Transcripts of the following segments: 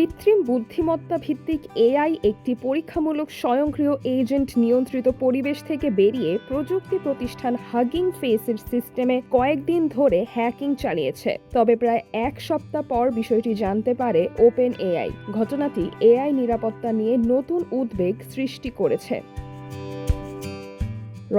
কৃত্রিম বুদ্ধিমত্তা ভিত্তিক এআই একটি পরীক্ষামূলক স্বয়ংক্রিয় এজেন্ট নিয়ন্ত্রিত পরিবেশ থেকে বেরিয়ে প্রযুক্তি প্রতিষ্ঠান হাগিং ফেসের সিস্টেমে কয়েকদিন ধরে হ্যাকিং চালিয়েছে। তবে প্রায় এক সপ্তাহ পর বিষয়টি জানতে পারে ওপেন এআই। ঘটনাটি এআই নিরাপত্তা নিয়ে নতুন উদ্বেগ সৃষ্টি করেছে।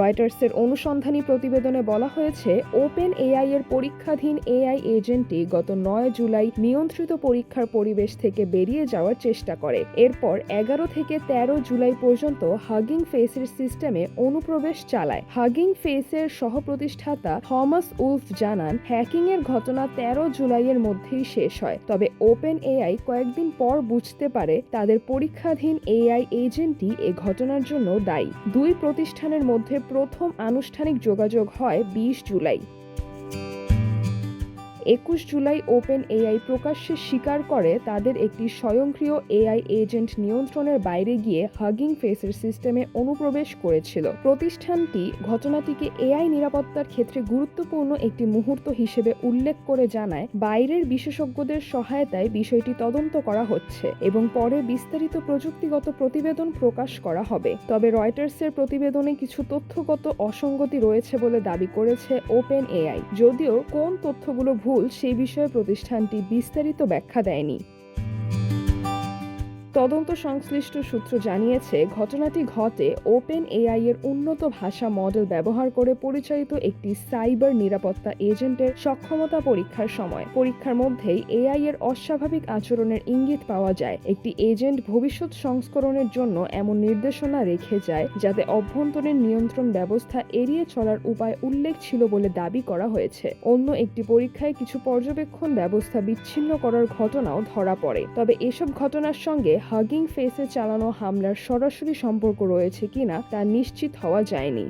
রয়টার্সের অনুসন্ধানী প্রতিবেদনে বলা হয়েছে, ওপেন এআই এর পরীক্ষাধীন এআই এজেন্টটি গত 9 জুলাই নিয়ন্ত্রিত পরীক্ষার পরিবেশ থেকে বেরিয়ে যাওয়ার চেষ্টা করে। এরপর 11 থেকে 13 জুলাই পর্যন্ত হাগিং ফেসের সিস্টেমে অনুপ্রবেশ চালায়। হাগিং ফেসের সহপ্রতিষ্ঠাতা থমাস উলফ জানান, হ্যাকিং এর ঘটনা 13 জুলাইয়ের মধ্যেই শেষ হয়। তবে ওপেন এআই কয়েকদিন পর বুঝতে পারে তাদের পরীক্ষাধীন এআই এজেন্টটি এ ঘটনার জন্য দায়ী। দুই প্রতিষ্ঠানের মধ্যে প্রথম আনুষ্ঠানিক যোগাযোগ হয় 20 জুলাই। 21 জুলাই ওপেন এআই প্রকাশ্যে স্বীকার করে তাদের একটি স্বয়ংক্রিয় এআই এজেন্ট নিয়ন্ত্রণের বাইরে গিয়ে হাগিং ফেসের সিস্টেমে অনুপ্রবেশ করেছিল। প্রতিষ্ঠানটি ঘটনাটিকে এআই নিরাপত্তার ক্ষেত্রে গুরুত্বপূর্ণ একটি মুহূর্ত হিসেবে উল্লেখ করে জানায়, বাইরের বিশেষজ্ঞদের সহায়তায় বিষয়টি তদন্ত করা হচ্ছে এবং পরে বিস্তারিত প্রযুক্তিগত প্রতিবেদন প্রকাশ করা হবে। তবে রয়টার্সের প্রতিবেদনে কিছু তথ্যগত অসঙ্গতি রয়েছে বলে দাবি করেছে ওপেন এআই। যদিও কোন তথ্যগুলো ভুল সেই বিষয়ে প্রতিষ্ঠানটি বিস্তারিত ব্যাখ্যা দেয়নি। তদন্ত সংশ্লিষ্ট সূত্র জানিয়েছে, ঘটনাটি ঘটে ওপেন এআই এর উন্নত ভাষা মডেল ব্যবহার করে পরিচালিত একটি সাইবার নিরাপত্তা এজেন্টের সক্ষমতা পরীক্ষার সময়। পরীক্ষার মধ্যেই এআই এর অস্বাভাবিক আচরণের ইঙ্গিত পাওয়া যায়। একটি এজেন্ট ভবিষ্যৎ সংস্করণের জন্য এমন নির্দেশনা রেখে যায় যাতে অভ্যন্তরীণ নিয়ন্ত্রণ ব্যবস্থা এড়িয়ে চলার উপায় উল্লেখ ছিল বলে দাবি করা হয়েছে। অন্য একটি পরীক্ষায় কিছু পর্যবেক্ষণ ব্যবস্থা বিচ্ছিন্ন করার ঘটনাও ধরা পড়ে। তবে এসব ঘটনার সঙ্গে হাগিং ফেসে চালানো হামলার সরাসরি সম্পর্ক রয়েছে কিনা তা নিশ্চিত হওয়া যায়নি।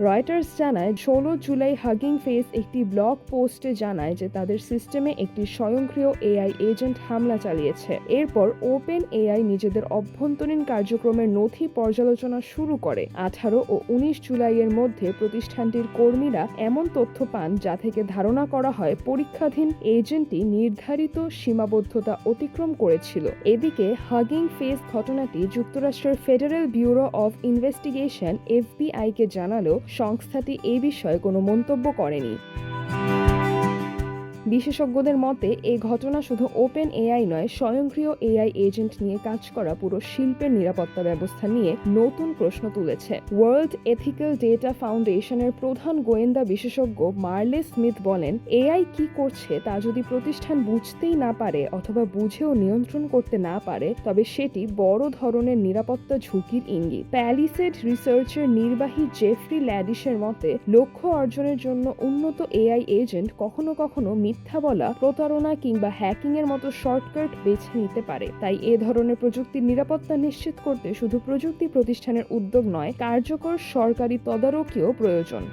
রয়টার্স জানায়, 16 জুলাই হাগিং ফেস একটি ব্লগ পোস্টে জানায় যে তাদের সিস্টেমে একটি স্বয়ংক্রিয় এআই এজেন্ট হামলা চালিয়েছে। এরপর ওপেন এআই নিজেদের অভ্যন্তরীণ কার্যক্রমের নথি পর্যালোচনা শুরু করে। 18 ও 19 জুলাইয়ের মধ্যে প্রতিষ্ঠানটির কর্মীরা এমন তথ্য পান যা থেকে ধারণা করা হয় পরীক্ষাধীন এজেন্টটি নির্ধারিত সীমাবদ্ধতা অতিক্রম করেছিল। এদিকে হাগিং ফেস ঘটনাটি যুক্তরাষ্ট্রের federal bureau of investigation FBI কে জানালেও সংস্থাটি এই বিষয়ে কোনো মন্তব্য করেনি। বিশেষজ্ঞদের মতে, এই ঘটনা শুধু ওপেন এআই নয়, স্বয়ংক্রিয় এআই এজেন্ট নিয়ে কাজ করা পুরো শিল্পের নিরাপত্তা ব্যবস্থা নিয়ে নতুন প্রশ্ন তুলেছে। ওয়ার্ল্ড এথিক্যাল ডেটা ফাউন্ডেশনের প্রধান গোয়েন্দা বিশেষজ্ঞ মার্লে স্মিথ বলেন, এআই কি করছে তা যদি প্রতিষ্ঠান বুঝতেই না পারে অথবা বুঝেও নিয়ন্ত্রণ করতে না পারে, তবে সেটি বড় ধরনের নিরাপত্তা ঝুঁকির ইঙ্গিত। প্যালিসেড রিসার্চের নির্বাহী জেফ্রি ল্যাডিশের মতে, লক্ষ্য অর্জনের জন্য উন্নত এআই এজেন্ট কখনো কখনো মিথ্যা বলা, প্রতারণা কিংবা হ্যাকিং এর মতো শর্টকাট বেছে নিতে পারে। তাই এ ধরনের প্রযুক্তির নিরাপত্তা নিশ্চিত করতে শুধু প্রযুক্তি প্রতিষ্ঠানের উদ্যোগ নয়, কার্যকর সরকারি তদারকিও প্রয়োজন।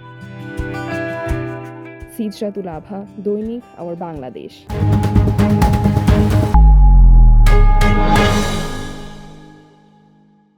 সিজরাতুল আভা, দৈনিক আওয়ার বাংলাদেশ।